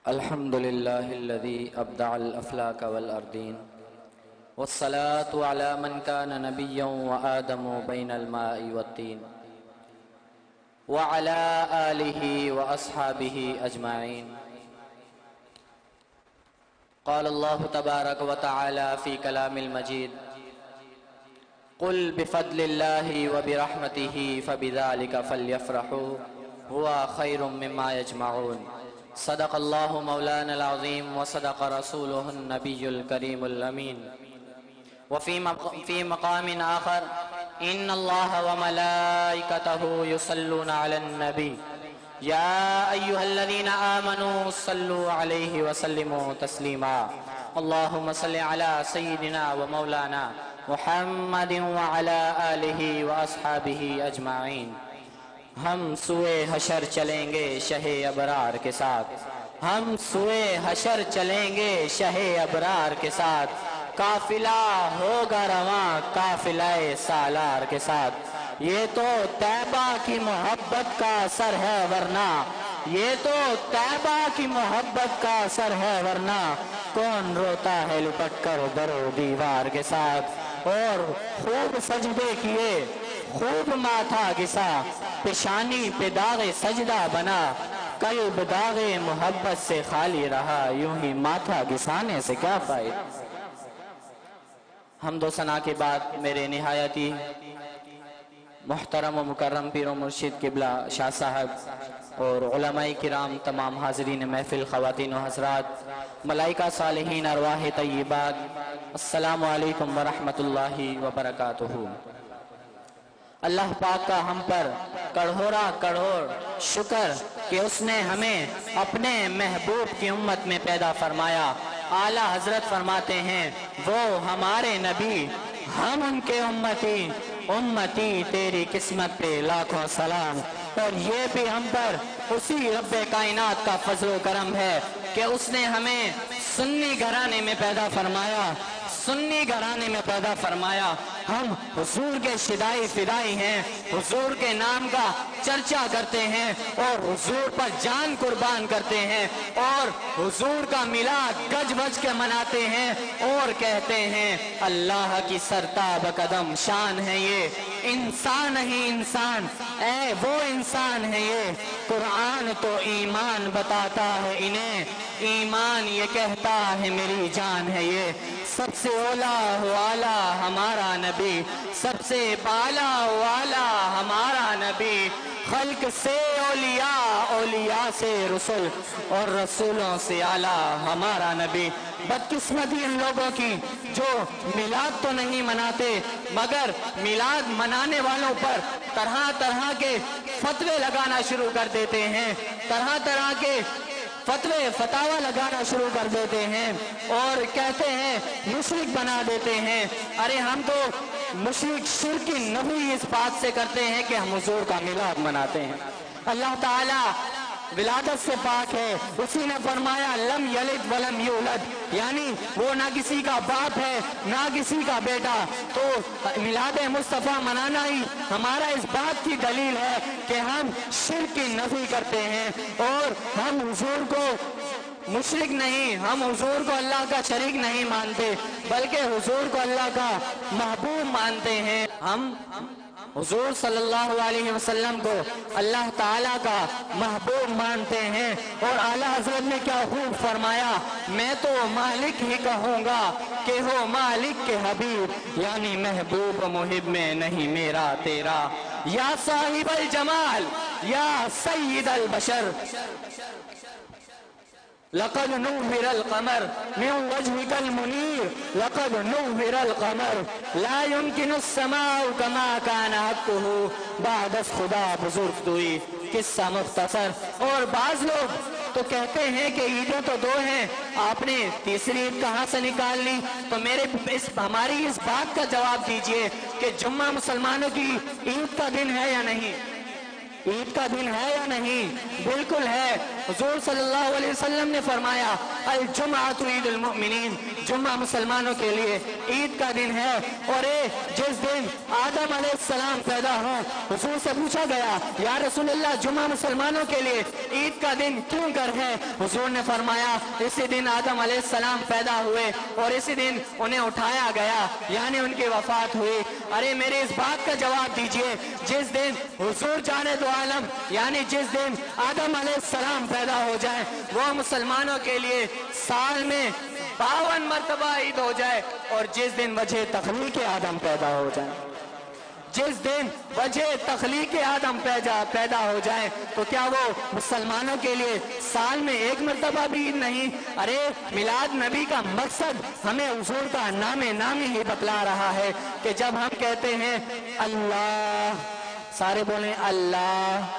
الحمد لله الذي أبدع الأفلاك والأرضين والصلاة على من كان نبيا وآدم بين الماء والطين وعلى آله وأصحابه أجمعين. قال الله تبارك وتعالى في كلام المجيد: قل بفضل الله وبرحمته فبذلك فليفرحوا هو خير مما يجمعون. صدق الله مولانا العظيم وصدق رسوله النبي الكريم الأمين. وفي مقام آخر: إن الله وملائكته يصلون على النبي يا أيها الذين آمنوا صلوا عليه وسلموا تسليما. اللهم صل على سيدنا ومولانا محمد وعلى آله وأصحابه أجمعين. ہم سوئے حشر چلیں گے شہ ابرار کے ساتھ، ہم سوئے حشر چلیں گے شہ ابرار کے ساتھ، قافلہ ہوگا رواں قافلہ سالار کے ساتھ. یہ تو طیبہ کی محبت کا اثر ہے ورنہ، یہ تو طیبہ کی محبت کا اثر ہے ورنہ کون روتا ہے لپٹ کر در و دیوار کے ساتھ. اور خوب سجدے کیے خوب ماتھا گسا، پیشانی پہ داغ سجدہ بنا، قلب داغ محبت سے خالی رہا، یوں ہی ماتھا گسانے سے کیا فائدہ. حمد و ثنا کے بعد میرے نہایتی محترم و مکرم پیر و مرشد قبلہ شاہ صاحب اور علماء کرام، تمام حاضرین محفل، خواتین و حضرات، ملائکہ صالحین، ارواح طیبات، السلام علیکم ورحمۃ اللہ وبرکاتہ. اللہ پاک کا ہم پر کڑھورا کڑھور شکر کہ اس نے ہمیں اپنے محبوب کی امت میں پیدا فرمایا. اعلیٰ حضرت فرماتے ہیں وہ ہمارے نبی، ہم ان کے امتی، امتی تیری قسمت پہ لاکھوں سلام. اور یہ بھی ہم پر اسی رب کائنات کا فضل و کرم ہے کہ اس نے ہمیں سنی گھرانے میں پیدا فرمایا، سنی گھرانے میں پیدا فرمایا. ہم حضور کے شدائی فدائی ہیں، حضور کے نام کا چرچا کرتے ہیں اور حضور پر جان قربان کرتے ہیں اور حضور کا میلاد گج بج کے مناتے ہیں اور کہتے ہیں اللہ کی سرتاب قدم شان ہے یہ انسان ہی انسان، اے وہ انسان ہے یہ. قرآن تو ایمان بتاتا ہے انہیں، ایمان یہ کہتا ہے میری جان ہے یہ. سب سے اولا والا ہمارا نبی، سب سے بالا والا ہمارا نبی. خلق سے اولیاء، اولیاء سے رسول اور رسولوں سے اعلیٰ ہمارا نبی. بدقسمتی ان لوگوں کی جو میلاد تو نہیں مناتے مگر میلاد منانے والوں پر طرح طرح کے فتوے لگانا شروع کر دیتے ہیں، طرح طرح کے فتوے فتاوی لگانا شروع کر دیتے ہیں اور کہتے ہیں مشرک بنا دیتے ہیں. ارے ہم تو مشرک شرک کی نفی اس بات سے کرتے ہیں کہ ہم حضور کا میلاد مناتے ہیں. اللہ تعالیٰ ولادت سے پاک ہے، اسی نے فرمایا لم یلد ولم یولد، یعنی وہ نہ کسی کا باپ ہے نہ کسی کا بیٹا. تو میلاد مصطفیٰ منانا ہی ہمارا اس بات کی دلیل ہے کہ ہم شرک کی نفی کرتے ہیں اور ہم حضور کو مشرک نہیں، ہم حضور کو اللہ کا شریک نہیں مانتے بلکہ حضور کو اللہ کا محبوب مانتے ہیں. ہم حضور صلی اللہ علیہ وسلم کو اللہ تعالیٰ کا محبوب مانتے ہیں. اور اعلیٰ حضرت نے کیا خوب فرمایا، میں تو مالک ہی کہوں گا کہ ہو مالک کے حبیب، یعنی محبوب و محب میں نہیں میرا تیرا. یا صاحب الجمال یا سید البشر لقد نور القمر من وجهك المنير، لقد نور القمر لا يمكن السماء كما كان حقه بعد از خدا بزرگ دوئی. قصہ مختصر. اور بعض لوگ تو کہتے ہیں کہ عیدیں تو دو ہیں، آپ نے تیسری عید کہاں سے نکال لی؟ تو ہماری اس بات کا جواب دیجئے کہ جمعہ مسلمانوں کی عید کا دن ہے یا نہیں؟ عید کا دن ہے یا نہیں؟ بالکل ہے. حضور صلی اللہ علیہ وسلم نے فرمایا الجمعۃ عید المؤمنین، جمعہ مسلمانوں کے لیے عید کا دن ہے۔ اور جس دن آدم علیہ السلام پیدا ہو، حضور سے پوچھا گیا یا رسول اللہ جمعہ مسلمانوں کے لیے عید کا دن کیوں کر ہے؟ حضور نے فرمایا اسی دن آدم علیہ السلام پیدا ہوئے اور اسی دن انہیں اٹھایا گیا، یعنی ان کی وفات ہوئی۔ ارے میرے اس بات کا جواب دیجئے، جس دن حضور جانے دو عالم، یعنی جس دن آدم علیہ السلام پیدا ہو جائے، وہ مسلمانوں کے لیے سال میں 52 مرتبہ عید ہو جائے، اور جس دن وجہ تخلیق آدم پیدا ہو جائے، جس دن وجہ تخلیق آدم پیدا ہو جائے، تو کیا وہ مسلمانوں کے لیے سال میں 1 مرتبہ بھی عید نہیں؟ ارے میلاد نبی کا مقصد ہمیں حضور کا نام ہی بتلا رہا ہے کہ جب ہم کہتے ہیں اللہ، سارے بولیں اللہ،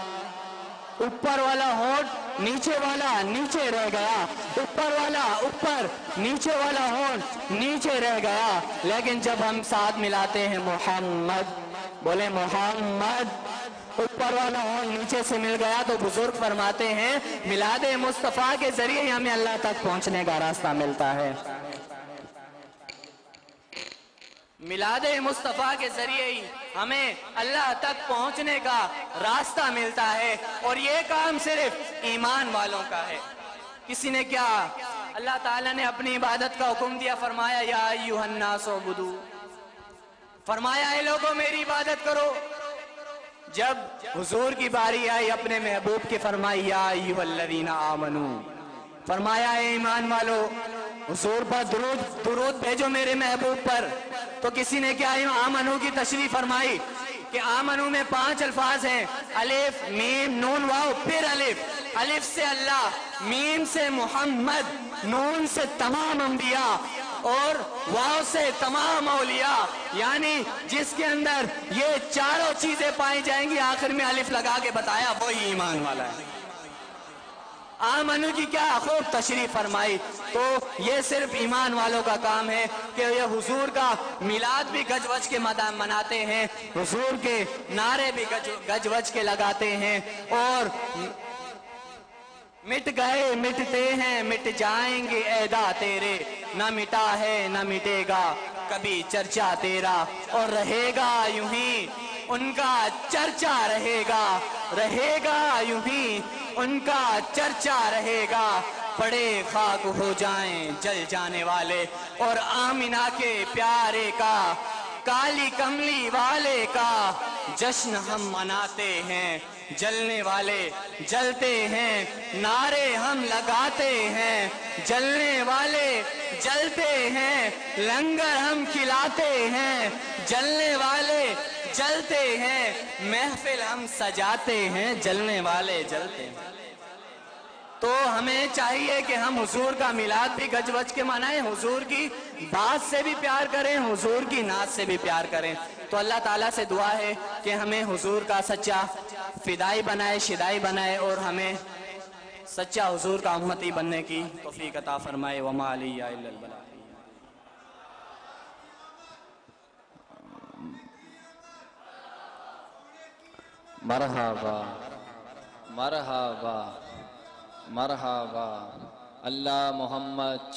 اوپر والا ہونٹ نیچے والا نیچے رہ گیا، اوپر والا اوپر، نیچے والا ہونٹ نیچے رہ گیا، لیکن جب ہم ساتھ ملاتے ہیں محمد، بولے محمد، اوپر والا ہونٹ نیچے سے مل گیا، تو بزرگ فرماتے ہیں میلاد مصطفیٰ کے ذریعے ہی ہمیں اللہ تک پہنچنے کا راستہ ملتا ہے۔ میلاد مصطفیٰ کے ذریعے ہی ہمیں اللہ تک پہنچنے کا راستہ ملتا ہے، اور یہ کام صرف ایمان والوں کا ہے۔ کسی نے کیا، اللہ تعالیٰ نے اپنی عبادت کا حکم دیا، فرمایا یا ایھا الناس اعبدوا، فرمایا اے لوگوں میری عبادت کرو۔ جب حضور کی باری آئی اپنے محبوب کی، فرمایا یا ایھا الذین آمنوا، فرمایا اے ایمان والو حضور پر درود بھیجو میرے محبوب پر۔ تو کسی نے کیا آمنو کی تشریح فرمائی کہ آمنو میں 5 الفاظ ہیں، الف میم نون واو، پھر الف، الف سے اللہ، میم سے محمد، نون سے تمام انبیاء، اور واو سے تمام اولیاء، یعنی جس کے اندر یہ چاروں چیزیں پائی جائیں گی، آخر میں الف لگا کے بتایا وہی ایمان والا ہے۔ آمنو کی کیا خوب تشریح فرمائی۔ تو یہ صرف ایمان والوں کا کام ہے کہ یہ حضور کا میلاد بھی گج وج کے مناتے ہیں، حضور کے نعرے بھی گج وج کے لگاتے ہیں، اور مٹ گئے مٹتے ہیں مٹ جائیں گے اعدا تیرے، نہ مٹا ہے نہ مٹے گا کبھی چرچا تیرا، اور رہے گا یوں ہی ان کا چرچا رہے گا، رہے گا یوں ہی ان کا چرچا رہے گا، پڑے خاک ہو جائیں جل جانے والے، اور آمنہ کے پیارے کا، کالی کملی والے کا جشن ہم مناتے ہیں، جلنے والے جلتے ہیں، نعرے ہم لگاتے ہیں، جلنے والے جلتے ہیں، لنگر ہم کھلاتے ہیں، جلنے والے جلتے ہیں، محفل ہم سجاتے ہیں، جلنے والے جلتے ہیں۔ تو ہمیں چاہیے کہ ہم حضور کا میلاد بھی گج وج کے منائیں، حضور کی بات سے بھی پیار کریں، حضور کی نعت سے بھی پیار کریں۔ تو اللہ تعالیٰ سے دعا ہے کہ ہمیں حضور کا سچا فدائی بنائے، شدائی بنائے، اور ہمیں سچا حضور کا امتی بننے کی توفیق عطا فرمائے۔ وما علیہ الا البلاغ۔ مرحبا مرحبا مرحبا، اللہ محمد